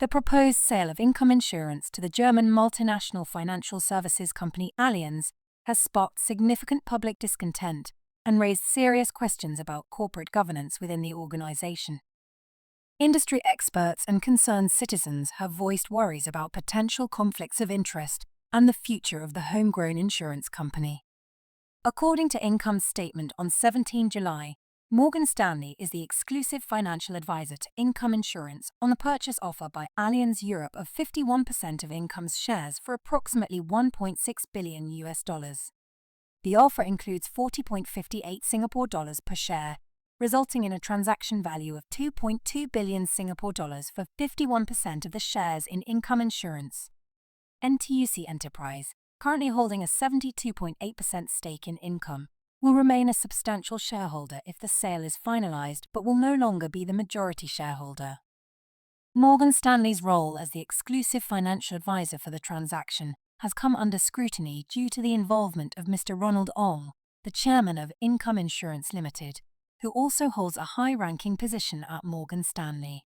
The proposed sale of income insurance to the German multinational financial services company Allianz has sparked significant public discontent and raised serious questions about corporate governance within the organization. Industry experts and concerned citizens have voiced worries about potential conflicts of interest and the future of the homegrown insurance company. According to Income's statement on 17 July, Morgan Stanley is the exclusive financial advisor to Income Insurance on the purchase offer by Allianz Europe of 51% of Income's shares for approximately $1.6 billion. The offer includes 40.58 Singapore dollars per share, resulting in a transaction value of 2.2 billion Singapore dollars for 51% of the shares in Income Insurance. NTUC Enterprise, currently holding a 72.8% stake in Income, will remain a substantial shareholder if the sale is finalized but will no longer be the majority shareholder. Morgan Stanley's role as the exclusive financial advisor for the transaction has come under scrutiny due to the involvement of Mr. Ronald Ong, the chairman of Income Insurance Limited, who also holds a high-ranking position at Morgan Stanley.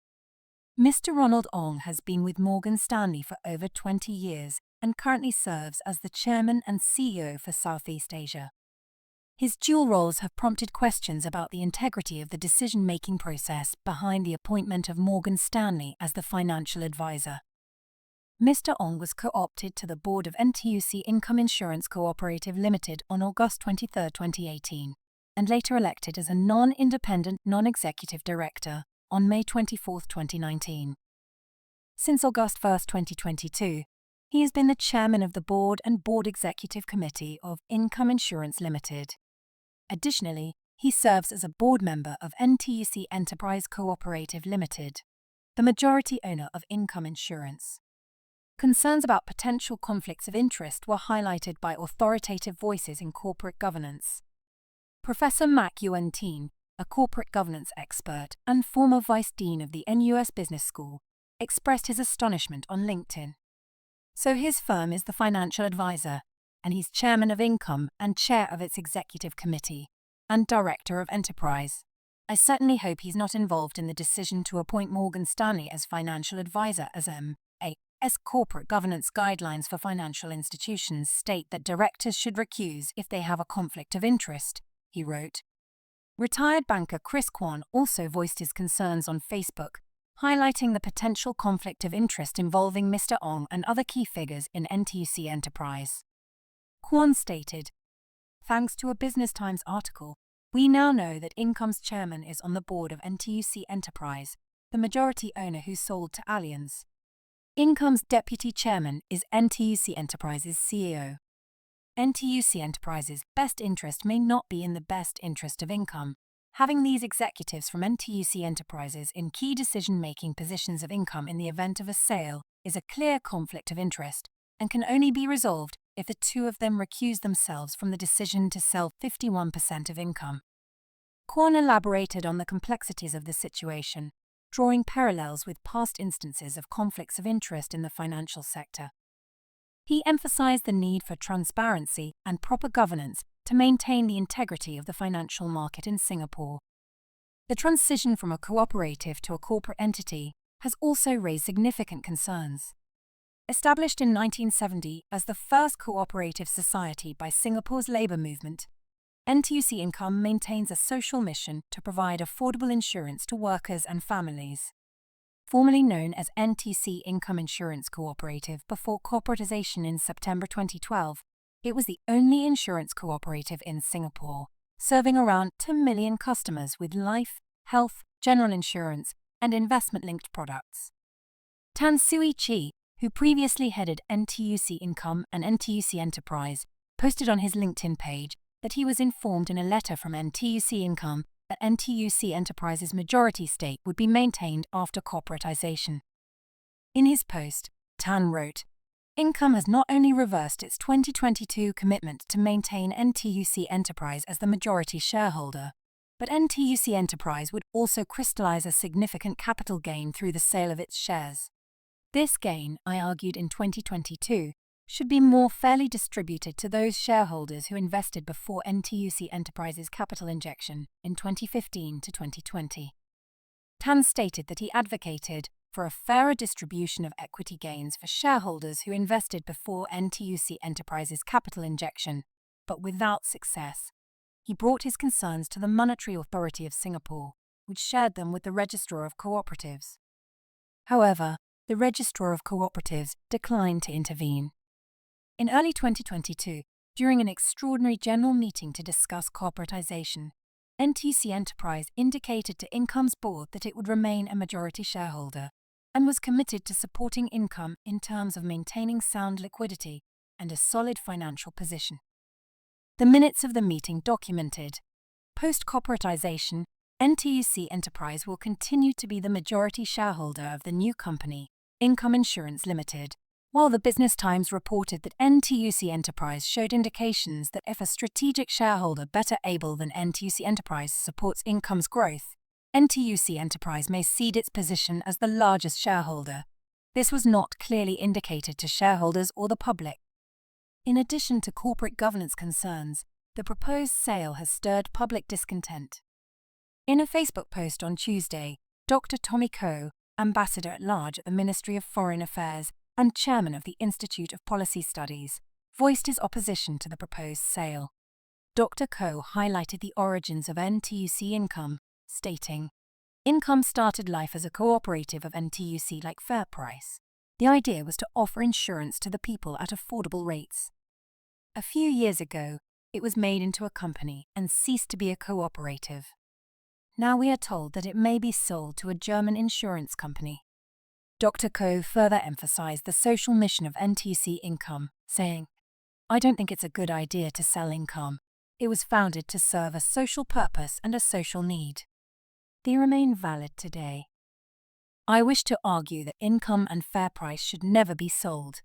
Mr. Ronald Ong has been with Morgan Stanley for over 20 years and currently serves as the chairman and CEO for Southeast Asia. His dual roles have prompted questions about the integrity of the decision-making process behind the appointment of Morgan Stanley as the financial advisor. Mr. Ong was co-opted to the board of NTUC Income Insurance Cooperative Limited on August 23, 2018, and later elected as a non-independent non-executive director on May 24, 2019. Since August 1, 2022, he has been the chairman of the board and board executive committee of Income Insurance Limited. Additionally, he serves as a board member of NTUC Enterprise Cooperative Limited, the majority owner of Income Insurance. Concerns about potential conflicts of interest were highlighted by authoritative voices in corporate governance. Professor Mak Yuan Tin, a corporate governance expert and former vice dean of the NUS Business School, expressed his astonishment on LinkedIn. So his firm is the financial advisor, and he's chairman of Income and chair of its executive committee, and director of Enterprise. I certainly hope he's not involved in the decision to appoint Morgan Stanley as financial advisor, as M.A.'s corporate governance guidelines for financial institutions state that directors should recuse if they have a conflict of interest, he wrote. Retired banker Chris Kwan also voiced his concerns on Facebook, highlighting the potential conflict of interest involving Mr. Ong and other key figures in NTUC Enterprise. Kwan stated, "Thanks to a Business Times article, we now know that Income's chairman is on the board of NTUC Enterprise, the majority owner who sold to Allianz. Income's deputy chairman is NTUC Enterprise's CEO. NTUC Enterprise's best interest may not be in the best interest of Income. Having these executives from NTUC Enterprises in key decision-making positions of Income in the event of a sale is a clear conflict of interest and can only be resolved if the two of them recuse themselves from the decision to sell 51% of Income." Kwan elaborated on the complexities of the situation, drawing parallels with past instances of conflicts of interest in the financial sector. He emphasized the need for transparency and proper governance to maintain the integrity of the financial market in Singapore. The transition from a cooperative to a corporate entity has also raised significant concerns. Established in 1970 as the first cooperative society by Singapore's labour movement, NTUC Income maintains a social mission to provide affordable insurance to workers and families. Formerly known as NTUC Income Insurance Cooperative before corporatization in September 2012, it was the only insurance cooperative in Singapore, serving around 2 million customers with life, health, general insurance, and investment-linked products. Tan Suee Chieh, who previously headed NTUC Income and NTUC Enterprise, posted on his LinkedIn page that he was informed in a letter from NTUC Income that NTUC Enterprise's majority stake would be maintained after corporatization. In his post, Tan wrote, "Income has not only reversed its 2022 commitment to maintain NTUC Enterprise as the majority shareholder, but NTUC Enterprise would also crystallize a significant capital gain through the sale of its shares. This gain, I argued in 2022, should be more fairly distributed to those shareholders who invested before NTUC Enterprise's capital injection in 2015 to 2020. Tan stated that he advocated for a fairer distribution of equity gains for shareholders who invested before NTUC Enterprises' capital injection, but without success. He brought his concerns to the Monetary Authority of Singapore, which shared them with the Registrar of Cooperatives. However, the Registrar of Cooperatives declined to intervene. In early 2022, during an extraordinary general meeting to discuss corporatization, NTUC Enterprise indicated to Income's board that it would remain a majority shareholder and was committed to supporting Income in terms of maintaining sound liquidity and a solid financial position. The minutes of the meeting documented, post-corporatization, NTUC Enterprise will continue to be the majority shareholder of the new company, Income Insurance Limited, while the Business Times reported that NTUC Enterprise showed indications that if a strategic shareholder better able than NTUC Enterprise supports Income's growth, NTUC Enterprise may cede its position as the largest shareholder. This was not clearly indicated to shareholders or the public. In addition to corporate governance concerns, the proposed sale has stirred public discontent. In a Facebook post on Tuesday, Dr. Tommy Koh, Ambassador-at-Large at the Ministry of Foreign Affairs and Chairman of the Institute of Policy Studies, voiced his opposition to the proposed sale. Dr. Koh highlighted the origins of NTUC Income, stating, "Income started life as a cooperative of NTUC like FairPrice. The idea was to offer insurance to the people at affordable rates. A few years ago, it was made into a company and ceased to be a cooperative. Now we are told that it may be sold to a German insurance company." Dr. Koh further emphasized the social mission of NTUC Income, saying, "I don't think it's a good idea to sell Income. It was founded to serve a social purpose and a social need. They remain valid today. I wish to argue that Income and FairPrice should never be sold.